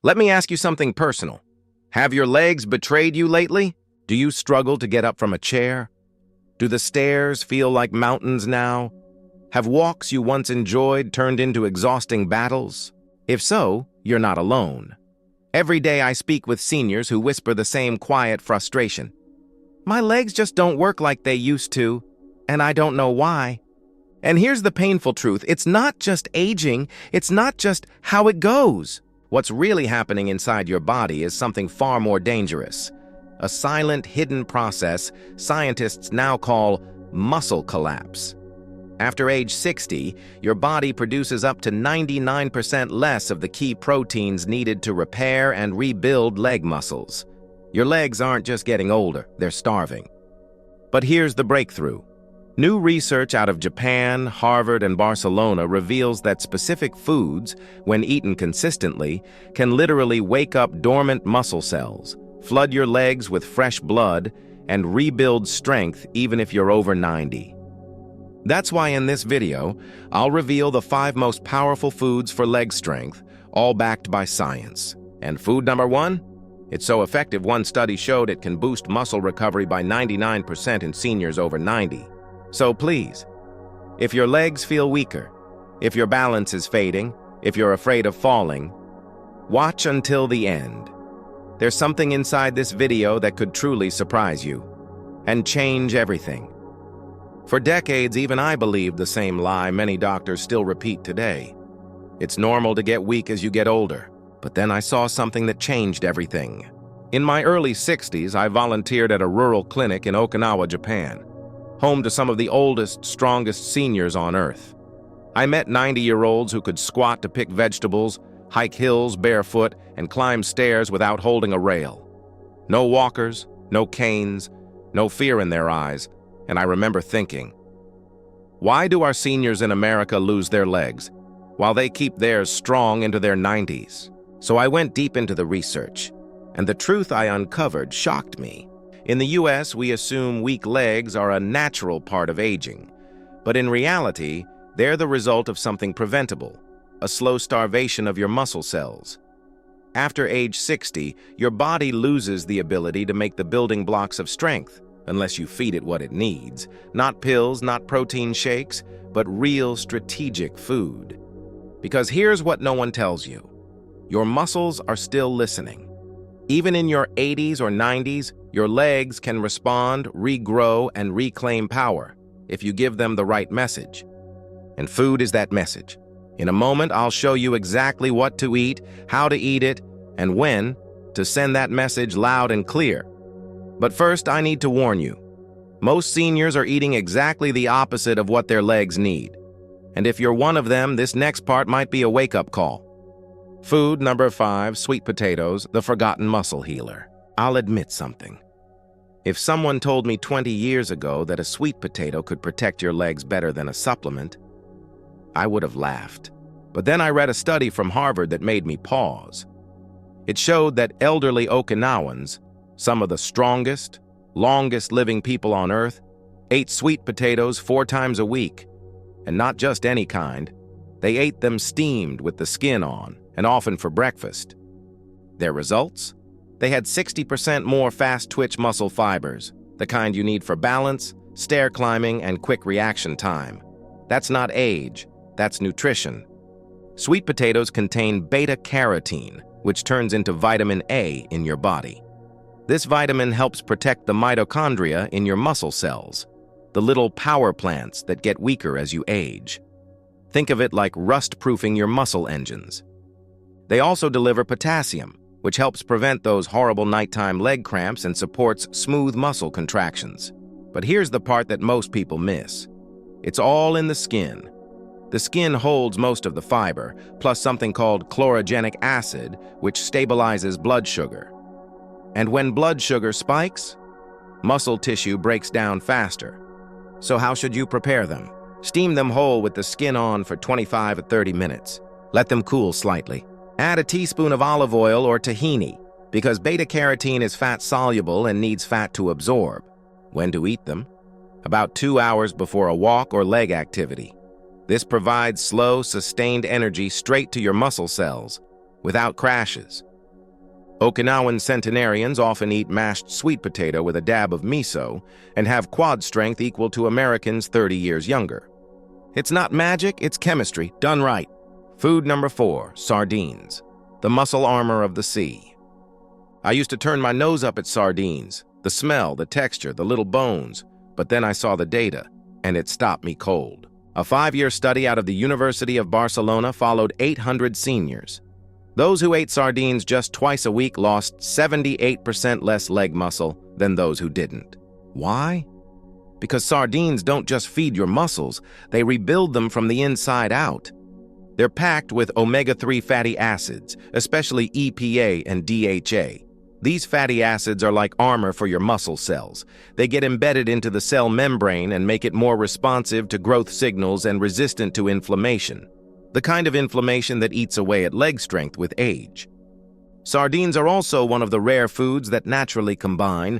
Let me ask you something personal. Have your legs betrayed you lately? Do you struggle to get up from a chair? Do the stairs feel like mountains now? Have walks you once enjoyed turned into exhausting battles? If so, you're not alone. Every day I speak with seniors who whisper the same quiet frustration. My legs just don't work like they used to, and I don't know why. And here's the painful truth. It's not just aging. It's not just how it goes. What's really happening inside your body is something far more dangerous. A silent, hidden process scientists now call muscle collapse. After age 60, your body produces up to 99% less of the key proteins needed to repair and rebuild leg muscles. Your legs aren't just getting older, they're starving. But here's the breakthrough. New research out of Japan, Harvard, and Barcelona reveals that specific foods, when eaten consistently, can literally wake up dormant muscle cells, flood your legs with fresh blood, and rebuild strength even if you're over 90. That's why in this video, I'll reveal the 5 most powerful foods for leg strength, all backed by science. And food number 1? It's so effective, one study showed it can boost muscle recovery by 99% in seniors over 90. So please, if your legs feel weaker, if your balance is fading, if you're afraid of falling, watch until the end. There's something inside this video that could truly surprise you and change everything. For decades, even I believed the same lie many doctors still repeat today. It's normal to get weak as you get older, but then I saw something that changed everything. In my early 60s, I volunteered at a rural clinic in Okinawa, Japan, home to some of the oldest, strongest seniors on Earth. I met 90-year-olds who could squat to pick vegetables, hike hills barefoot, and climb stairs without holding a rail. No walkers, no canes, no fear in their eyes, and I remember thinking, why do our seniors in America lose their legs while they keep theirs strong into their 90s? So I went deep into the research, and the truth I uncovered shocked me. In the US, we assume weak legs are a natural part of aging, but in reality, they're the result of something preventable, a slow starvation of your muscle cells. After age 60, your body loses the ability to make the building blocks of strength, unless you feed it what it needs. Not pills, not protein shakes, but real strategic food. Because here's what no one tells you. Your muscles are still listening. Even in your 80s or 90s, your legs can respond, regrow, and reclaim power if you give them the right message. And food is that message. In a moment, I'll show you exactly what to eat, how to eat it, and when to send that message loud and clear. But first, I need to warn you. Most seniors are eating exactly the opposite of what their legs need. And if you're one of them, this next part might be a wake-up call. Food number 5, sweet potatoes, the forgotten muscle healer. I'll admit something. If someone told me 20 years ago that a sweet potato could protect your legs better than a supplement, I would have laughed. But then I read a study from Harvard that made me pause. It showed that elderly Okinawans, some of the strongest, longest living people on Earth, ate sweet potatoes 4 times a week. And not just any kind. They ate them steamed with the skin on, and often for breakfast. Their results? They had 60% more fast-twitch muscle fibers, the kind you need for balance, stair climbing, and quick reaction time. That's not age, that's nutrition. Sweet potatoes contain beta-carotene, which turns into vitamin A in your body. This vitamin helps protect the mitochondria in your muscle cells, the little power plants that get weaker as you age. Think of it like rust-proofing your muscle engines. They also deliver potassium, which helps prevent those horrible nighttime leg cramps and supports smooth muscle contractions. But here's the part that most people miss. It's all in the skin. The skin holds most of the fiber, plus something called chlorogenic acid, which stabilizes blood sugar. And when blood sugar spikes, muscle tissue breaks down faster. So how should you prepare them? Steam them whole with the skin on for 25 to 30 minutes. Let them cool slightly. Add a teaspoon of olive oil or tahini, because beta-carotene is fat-soluble and needs fat to absorb. When to eat them? About 2 hours before a walk or leg activity. This provides slow, sustained energy straight to your muscle cells, without crashes. Okinawan centenarians often eat mashed sweet potato with a dab of miso and have quad strength equal to Americans 30 years younger. It's not magic, it's chemistry, done right. Food number 4, sardines, the muscle armor of the sea. I used to turn my nose up at sardines, the smell, the texture, the little bones, but then I saw the data, and it stopped me cold. A 5-year study out of the University of Barcelona followed 800 seniors. Those who ate sardines just twice a week lost 78% less leg muscle than those who didn't. Why? Because sardines don't just feed your muscles, they rebuild them from the inside out. They're packed with omega-3 fatty acids, especially EPA and DHA. These fatty acids are like armor for your muscle cells. They get embedded into the cell membrane and make it more responsive to growth signals and resistant to inflammation, the kind of inflammation that eats away at leg strength with age. Sardines are also one of the rare foods that naturally combine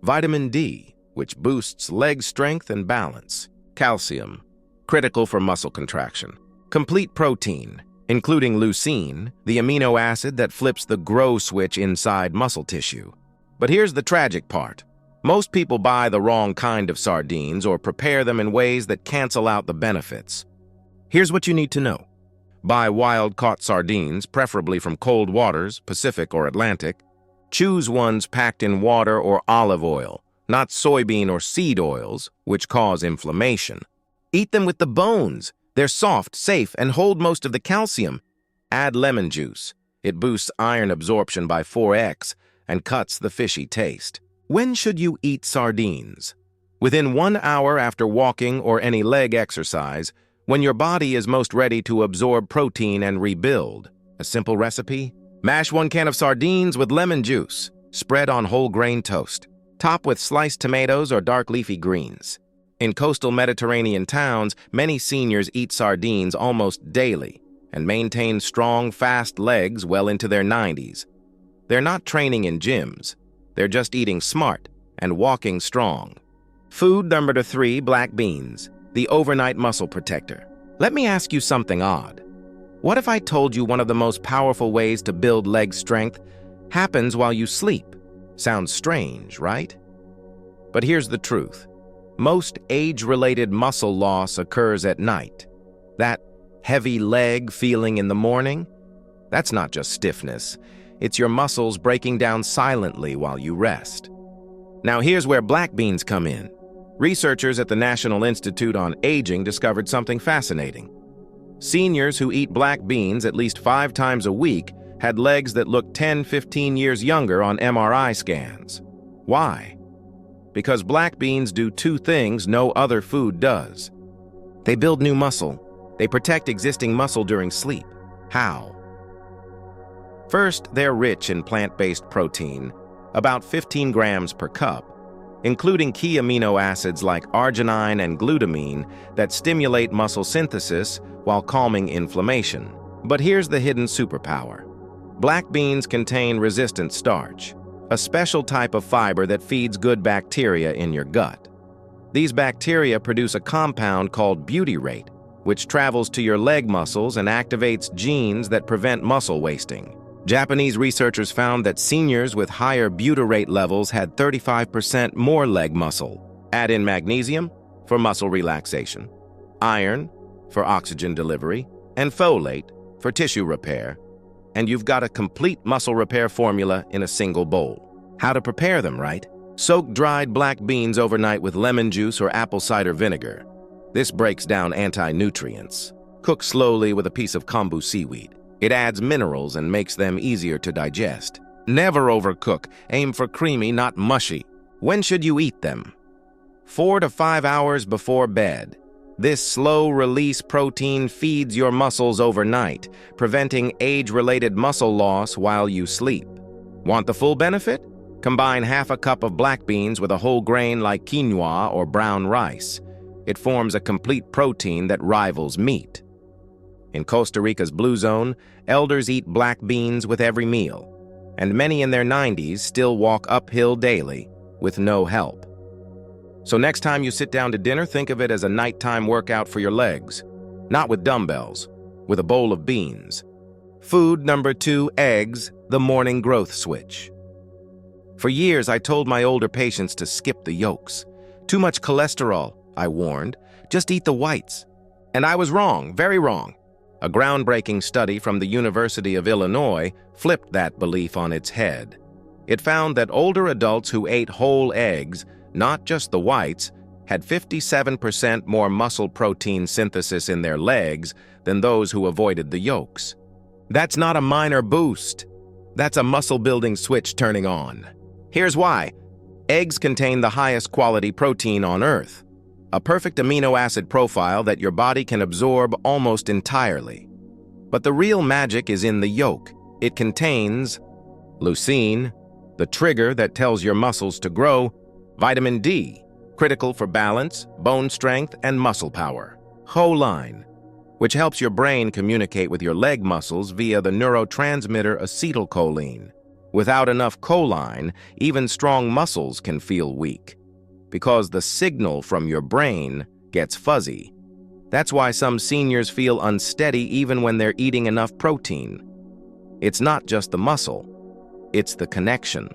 vitamin D, which boosts leg strength and balance, calcium, critical for muscle contraction, complete protein, including leucine, the amino acid that flips the grow switch inside muscle tissue. But here's the tragic part. Most people buy the wrong kind of sardines or prepare them in ways that cancel out the benefits. Here's what you need to know. Buy wild-caught sardines, preferably from cold waters, Pacific or Atlantic. Choose ones packed in water or olive oil, not soybean or seed oils, which cause inflammation. Eat them with the bones. They're soft, safe, and hold most of the calcium. Add lemon juice. It boosts iron absorption by 4x and cuts the fishy taste. When should you eat sardines? Within 1 hour after walking or any leg exercise, when your body is most ready to absorb protein and rebuild. A simple recipe? Mash 1 can of sardines with lemon juice. Spread on whole grain toast. Top with sliced tomatoes or dark leafy greens. In coastal Mediterranean towns, many seniors eat sardines almost daily and maintain strong, fast legs well into their 90s. They're not training in gyms. They're just eating smart and walking strong. Food number 3, black beans, the overnight muscle protector. Let me ask you something odd. What if I told you one of the most powerful ways to build leg strength happens while you sleep? Sounds strange, right? But here's the truth. Most age-related muscle loss occurs at night. That heavy leg feeling in the morning, that's not just stiffness. It's your muscles breaking down silently while you rest. Now here's where black beans come in. Researchers at the National Institute on Aging discovered something fascinating. Seniors who eat black beans at least 5 times a week had legs that looked 10-15 years younger on MRI scans. Why? Because black beans do 2 things no other food does. They build new muscle. They protect existing muscle during sleep. How? First, they're rich in plant-based protein, about 15 grams per cup, including key amino acids like arginine and glutamine that stimulate muscle synthesis while calming inflammation. But here's the hidden superpower. Black beans contain resistant starch, a special type of fiber that feeds good bacteria in your gut. These bacteria produce a compound called butyrate, which travels to your leg muscles and activates genes that prevent muscle wasting. Japanese researchers found that seniors with higher butyrate levels had 35% more leg muscle. Add in magnesium for muscle relaxation, iron for oxygen delivery, and folate for tissue repair, and you've got a complete muscle repair formula in a single bowl. How to prepare them, right? Soak dried black beans overnight with lemon juice or apple cider vinegar. This breaks down anti-nutrients. Cook slowly with a piece of kombu seaweed. It adds minerals and makes them easier to digest. Never overcook. Aim for creamy, not mushy. When should you eat them? 4 to 5 hours before bed. This slow-release protein feeds your muscles overnight, preventing age-related muscle loss while you sleep. Want the full benefit? Combine half a cup of black beans with a whole grain like quinoa or brown rice. It forms a complete protein that rivals meat. In Costa Rica's Blue Zone, elders eat black beans with every meal, and many in their 90s still walk uphill daily with no help. So next time you sit down to dinner, think of it as a nighttime workout for your legs. Not with dumbbells, with a bowl of beans. Food number 2, eggs, the morning growth switch. For years, I told my older patients to skip the yolks. Too much cholesterol, I warned. Just eat the whites. And I was wrong, very wrong. A groundbreaking study from the University of Illinois flipped that belief on its head. It found that older adults who ate whole eggs, not just the whites, had 57% more muscle protein synthesis in their legs than those who avoided the yolks. That's not a minor boost. That's a muscle-building switch turning on. Here's why. Eggs contain the highest quality protein on Earth, a perfect amino acid profile that your body can absorb almost entirely. But the real magic is in the yolk. It contains leucine, the trigger that tells your muscles to grow, vitamin D, critical for balance, bone strength, and muscle power, choline, which helps your brain communicate with your leg muscles via the neurotransmitter acetylcholine. Without enough choline, even strong muscles can feel weak, because the signal from your brain gets fuzzy. That's why some seniors feel unsteady even when they're eating enough protein. It's not just the muscle, it's the connection.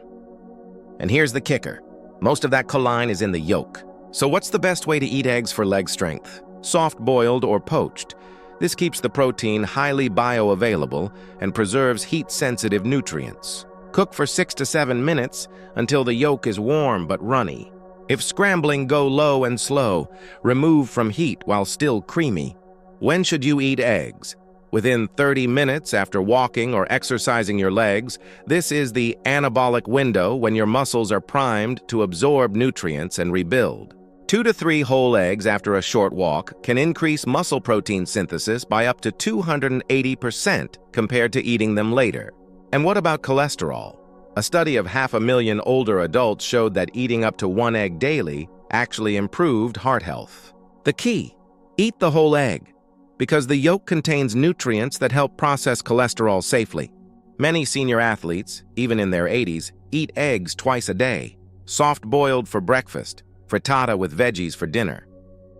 And here's the kicker. Most of that choline is in the yolk. So what's the best way to eat eggs for leg strength? Soft-boiled or poached. This keeps the protein highly bioavailable and preserves heat-sensitive nutrients. Cook for 6 to 7 minutes until the yolk is warm but runny. If scrambling, go low and slow. Remove from heat while still creamy. When should you eat eggs? Within 30 minutes after walking or exercising your legs. This is the anabolic window when your muscles are primed to absorb nutrients and rebuild. 2 to 3 whole eggs after a short walk can increase muscle protein synthesis by up to 280% compared to eating them later. And what about cholesterol? A study of 500,000 older adults showed that eating up to 1 egg daily actually improved heart health. The key: eat the whole egg, because the yolk contains nutrients that help process cholesterol safely. Many senior athletes, even in their 80s, eat eggs twice a day, soft-boiled for breakfast, frittata with veggies for dinner.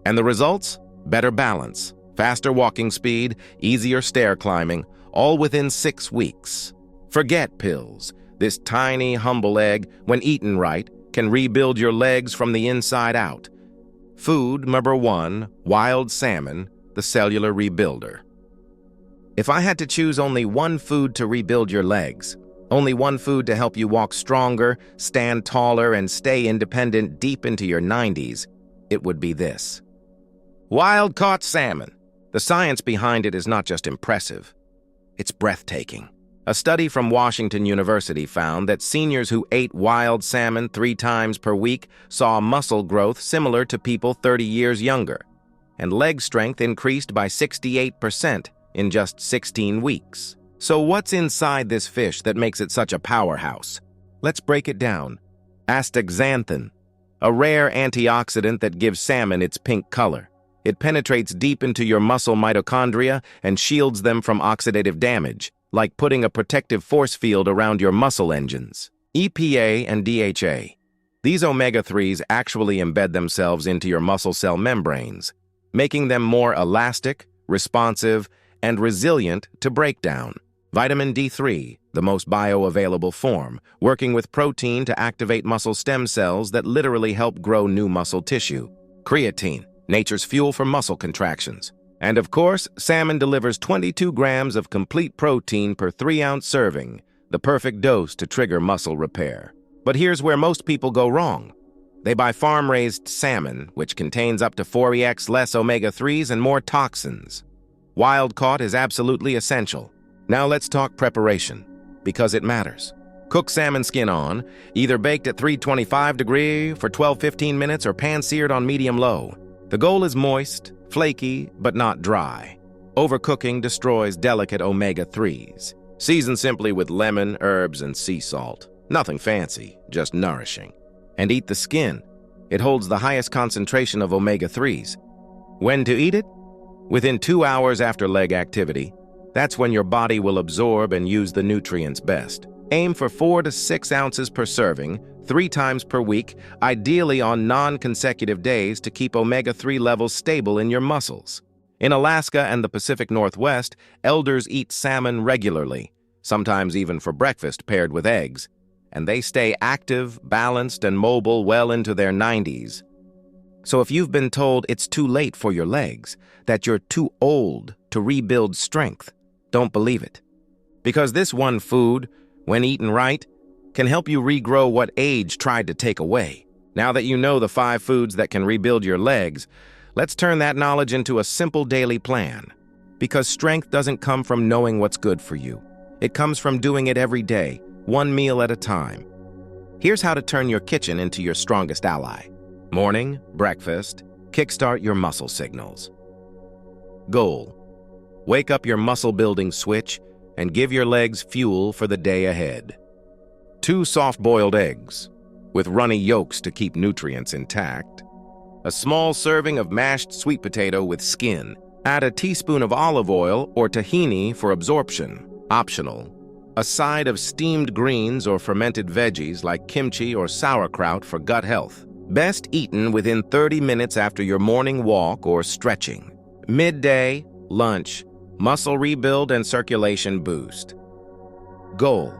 And the results? Better balance, faster walking speed, easier stair climbing, all within 6 weeks. Forget pills. This tiny, humble egg, when eaten right, can rebuild your legs from the inside out. Food number 1, wild salmon, the cellular rebuilder. If I had to choose only one food to rebuild your legs, only one food to help you walk stronger, stand taller, and stay independent deep into your 90s, it would be this. Wild-caught salmon. The science behind it is not just impressive, it's breathtaking. A study from Washington University found that seniors who ate wild salmon 3 times per week saw muscle growth similar to people 30 years younger, and leg strength increased by 68% in just 16 weeks. So what's inside this fish that makes it such a powerhouse? Let's break it down. Astaxanthin, a rare antioxidant that gives salmon its pink color. It penetrates deep into your muscle mitochondria and shields them from oxidative damage, like putting a protective force field around your muscle engines. EPA and DHA. These omega-3s actually embed themselves into your muscle cell membranes, making them more elastic, responsive, and resilient to breakdown. Vitamin D3, the most bioavailable form, working with protein to activate muscle stem cells that literally help grow new muscle tissue. Creatine, nature's fuel for muscle contractions. And of course, salmon delivers 22 grams of complete protein per 3-ounce serving, the perfect dose to trigger muscle repair. But here's where most people go wrong. They buy farm-raised salmon, which contains up to 4x less omega-3s and more toxins. Wild-caught is absolutely essential. Now let's talk preparation, because it matters. Cook salmon skin on, either baked at 325 degrees for 12-15 minutes or pan-seared on medium-low. The goal is moist, flaky, but not dry. Overcooking destroys delicate omega-3s. Season simply with lemon, herbs, and sea salt. Nothing fancy, just nourishing. And eat the skin. It holds the highest concentration of omega-3s. When to eat it? Within 2 hours after leg activity. That's when your body will absorb and use the nutrients best. Aim for 4 to 6 ounces per serving, 3 times per week, ideally on non-consecutive days to keep omega-3 levels stable in your muscles. In Alaska and the Pacific Northwest, elders eat salmon regularly, sometimes even for breakfast paired with eggs, and they stay active, balanced, and mobile well into their 90s. So if you've been told it's too late for your legs, that you're too old to rebuild strength, don't believe it. Because this one food, when eaten right, can help you regrow what age tried to take away. Now that you know the 5 foods that can rebuild your legs, let's turn that knowledge into a simple daily plan. Because strength doesn't come from knowing what's good for you. It comes from doing it every day, one meal at a time. Here's how to turn your kitchen into your strongest ally. Morning, breakfast, kickstart your muscle signals. Goal: wake up your muscle-building switch and give your legs fuel for the day ahead. 2 soft-boiled eggs, with runny yolks to keep nutrients intact. A small serving of mashed sweet potato with skin. Add a teaspoon of olive oil or tahini for absorption, optional. A side of steamed greens or fermented veggies like kimchi or sauerkraut for gut health. Best eaten within 30 minutes after your morning walk or stretching. Midday, lunch, muscle rebuild and circulation boost. Goal: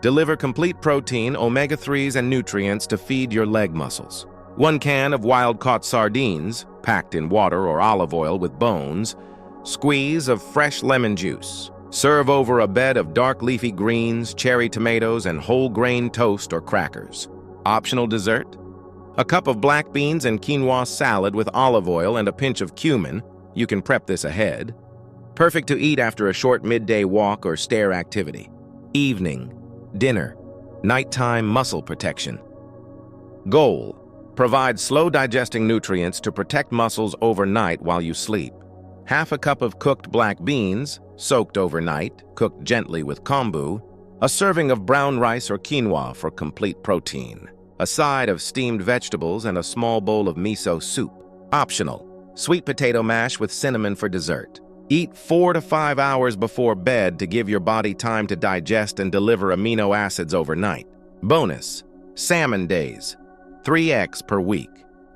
deliver complete protein, omega-3s, and nutrients to feed your leg muscles. 1 can of wild-caught sardines, packed in water or olive oil with bones. Squeeze of fresh lemon juice. Serve over a bed of dark leafy greens, cherry tomatoes, and whole grain toast or crackers. Optional dessert: a cup of black beans and quinoa salad with olive oil and a pinch of cumin. You can prep this ahead. Perfect to eat after a short midday walk or stair activity. Evening, dinner, nighttime muscle protection. Goal: provide slow-digesting nutrients to protect muscles overnight while you sleep. Half a cup of cooked black beans, soaked overnight, cooked gently with kombu. A serving of brown rice or quinoa for complete protein. A side of steamed vegetables and a small bowl of miso soup. Optional: sweet potato mash with cinnamon for dessert. Eat 4 to 5 hours before bed to give your body time to digest and deliver amino acids overnight. Bonus: salmon days, 3 eggs per week.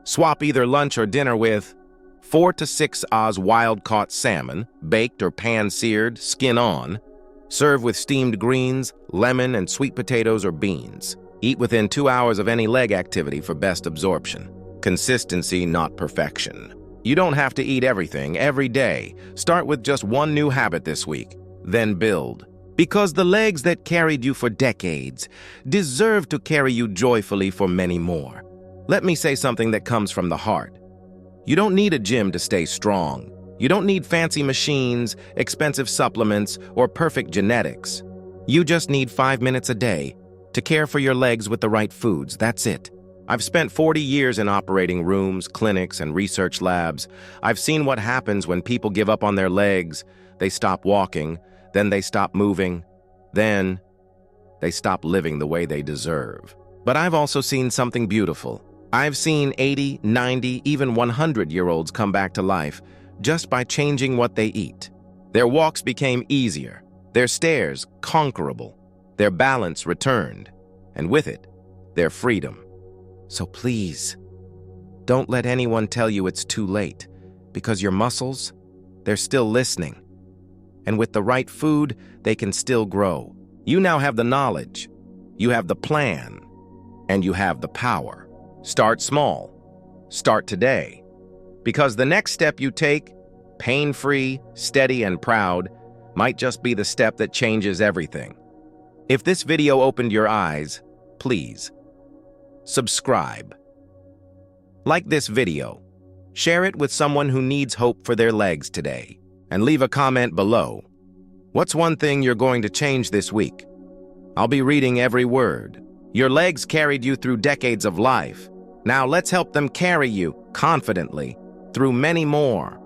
Swap either lunch or dinner with 4 to 6 oz wild-caught salmon, baked or pan-seared, skin on. Serve with steamed greens, lemon, and sweet potatoes or beans. Eat within 2 hours of any leg activity for best absorption. Consistency, not perfection. You don't have to eat everything every day. Start with just one new habit this week, then build. Because the legs that carried you for decades deserve to carry you joyfully for many more. Let me say something that comes from the heart. You don't need a gym to stay strong. You don't need fancy machines, expensive supplements, or perfect genetics. You just need 5 minutes a day to care for your legs with the right foods. That's it. I've spent 40 years in operating rooms, clinics, and research labs. I've seen what happens when people give up on their legs. They stop walking, then they stop moving, then they stop living the way they deserve. But I've also seen something beautiful. I've seen 80, 90, even 100-year-olds come back to life just by changing what they eat. Their walks became easier, their stairs conquerable, their balance returned, and with it, their freedom. So please, don't let anyone tell you it's too late, because your muscles, they're still listening. And with the right food, they can still grow. You now have the knowledge, you have the plan, and you have the power. Start small. Start today. Because the next step you take, pain-free, steady, and proud, might just be the step that changes everything. If this video opened your eyes, please subscribe. Like this video. Share it with someone who needs hope for their legs today. And leave a comment below. What's one thing you're going to change this week? I'll be reading every word. Your legs carried you through decades of life. Now let's help them carry you confidently through many more.